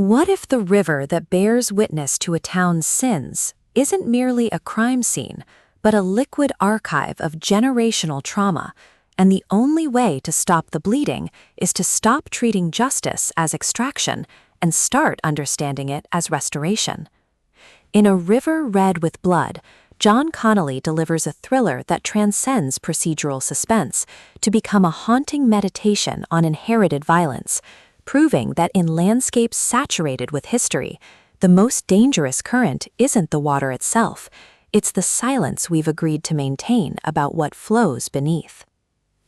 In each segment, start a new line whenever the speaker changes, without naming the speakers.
What if the river that bears witness to a town's sins isn't merely a crime scene, but a liquid archive of generational trauma, and the only way to stop the bleeding is to stop treating justice as extraction and start understanding it as restoration? In A River Red with Blood, John Connolly delivers a thriller that transcends procedural suspense to become a haunting meditation on inherited violence, proving that in landscapes saturated with history, the most dangerous current isn't the water itself, it's the silence we've agreed to maintain about what flows beneath.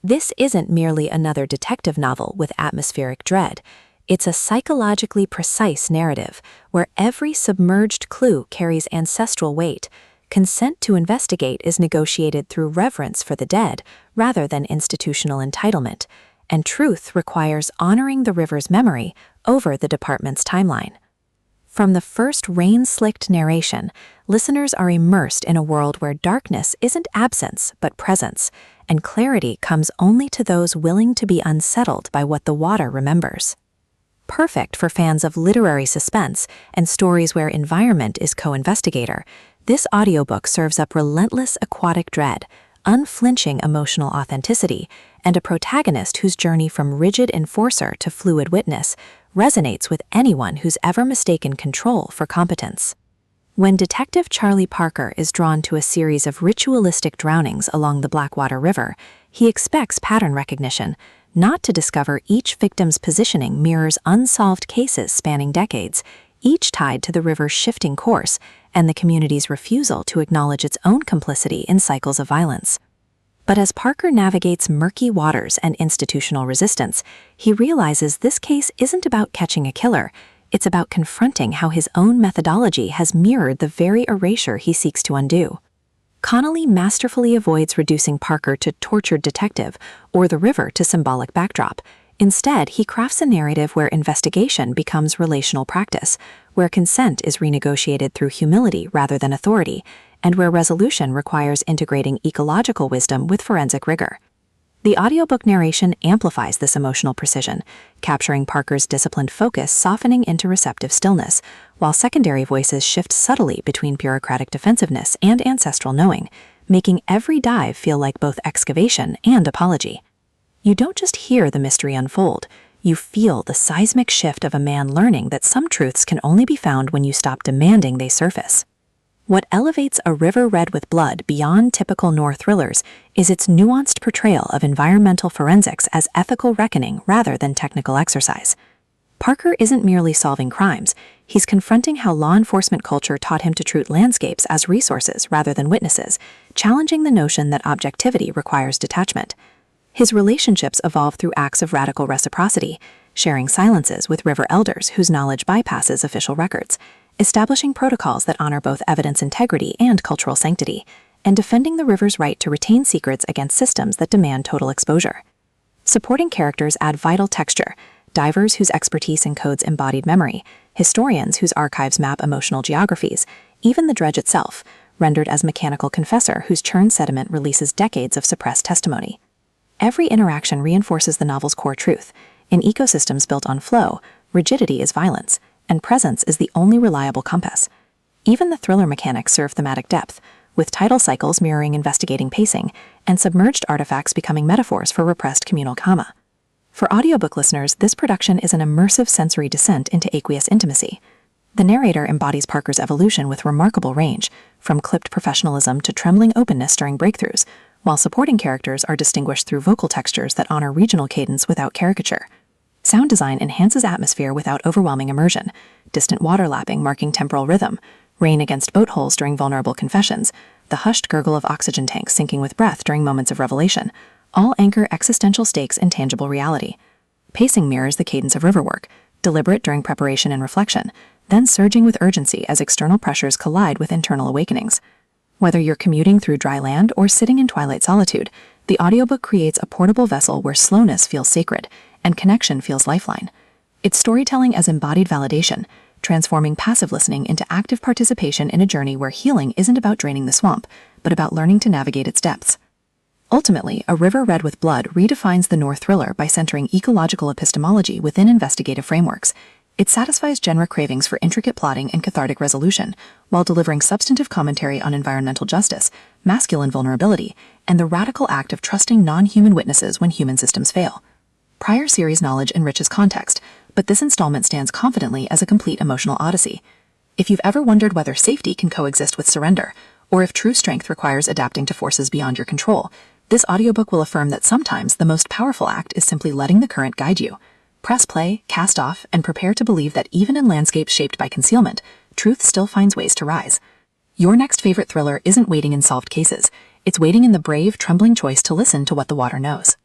This isn't merely another detective novel with atmospheric dread. It's a psychologically precise narrative where every submerged clue carries ancestral weight. Consent to investigate is negotiated through reverence for the dead rather than institutional entitlement, and truth requires honoring the river's memory over the department's timeline. From the first rain-slicked narration, listeners are immersed in a world where darkness isn't absence but presence, and clarity comes only to those willing to be unsettled by what the water remembers. Perfect for fans of literary suspense and stories where environment is co-investigator, this audiobook serves up relentless aquatic dread, unflinching emotional authenticity, and a protagonist whose journey from rigid enforcer to fluid witness resonates with anyone who's ever mistaken control for competence. When Detective Charlie Parker is drawn to a series of ritualistic drownings along the Blackwater River, he expects pattern recognition, not to discover each victim's positioning mirrors unsolved cases spanning decades, each tied to the river's shifting course and the community's refusal to acknowledge its own complicity in cycles of violence. But as Parker navigates murky waters and institutional resistance, he realizes this case isn't about catching a killer, it's about confronting how his own methodology has mirrored the very erasure he seeks to undo. Connolly masterfully avoids reducing Parker to tortured detective or the river to symbolic backdrop. Instead, he crafts a narrative where investigation becomes relational practice, where consent is renegotiated through humility rather than authority, and where resolution requires integrating ecological wisdom with forensic rigor. The audiobook narration amplifies this emotional precision, capturing Parker's disciplined focus softening into receptive stillness, while secondary voices shift subtly between bureaucratic defensiveness and ancestral knowing, making every dive feel like both excavation and apology. You don't just hear the mystery unfold, you feel the seismic shift of a man learning that some truths can only be found when you stop demanding they surface. What elevates A River Red with Blood beyond typical Noir thrillers is its nuanced portrayal of environmental forensics as ethical reckoning rather than technical exercise. Parker isn't merely solving crimes, he's confronting how law enforcement culture taught him to treat landscapes as resources rather than witnesses, challenging the notion that objectivity requires detachment. His relationships evolve through acts of radical reciprocity, sharing silences with river elders whose knowledge bypasses official records, establishing protocols that honor both evidence integrity and cultural sanctity, and defending the river's right to retain secrets against systems that demand total exposure. Supporting characters add vital texture, divers whose expertise encodes embodied memory, historians whose archives map emotional geographies, even the dredge itself, rendered as mechanical confessor whose churned sediment releases decades of suppressed testimony. Every interaction reinforces the novel's core truth. In ecosystems built on flow, rigidity is violence, and presence is the only reliable compass. Even the thriller mechanics serve thematic depth, with tidal cycles mirroring investigating pacing, and submerged artifacts becoming metaphors for repressed communal karma. For audiobook listeners, this production is an immersive sensory descent into aqueous intimacy. The narrator embodies Parker's evolution with remarkable range, from clipped professionalism to trembling openness during breakthroughs, while supporting characters are distinguished through vocal textures that honor regional cadence without caricature. Sound design enhances atmosphere without overwhelming immersion, distant water lapping marking temporal rhythm, rain against boat holes during vulnerable confessions, the hushed gurgle of oxygen tanks sinking with breath during moments of revelation, all anchor existential stakes in tangible reality. Pacing mirrors the cadence of riverwork, deliberate during preparation and reflection, then surging with urgency as external pressures collide with internal awakenings. Whether you're commuting through dry land or sitting in twilight solitude, the audiobook creates a portable vessel where slowness feels sacred and connection feels lifeline. It's storytelling as embodied validation, transforming passive listening into active participation in a journey where healing isn't about draining the swamp, but about learning to navigate its depths. Ultimately, A River Red with Blood redefines the Noir thriller by centering ecological epistemology within investigative frameworks,
It satisfies genre cravings for intricate plotting and cathartic resolution, while delivering substantive commentary on environmental justice, masculine vulnerability, and the radical act of trusting non-human witnesses when human systems fail. Prior series knowledge enriches context, but this installment stands confidently as a complete emotional odyssey. If you've ever wondered whether safety can coexist with surrender, or if true strength requires adapting to forces beyond your control, this audiobook will affirm that sometimes the most powerful act is simply letting the current guide you. Press play, cast off, and prepare to believe that even in landscapes shaped by concealment, truth still finds ways to rise. Your next favorite thriller isn't waiting in solved cases. It's waiting in the brave, trembling choice to listen to what the water knows.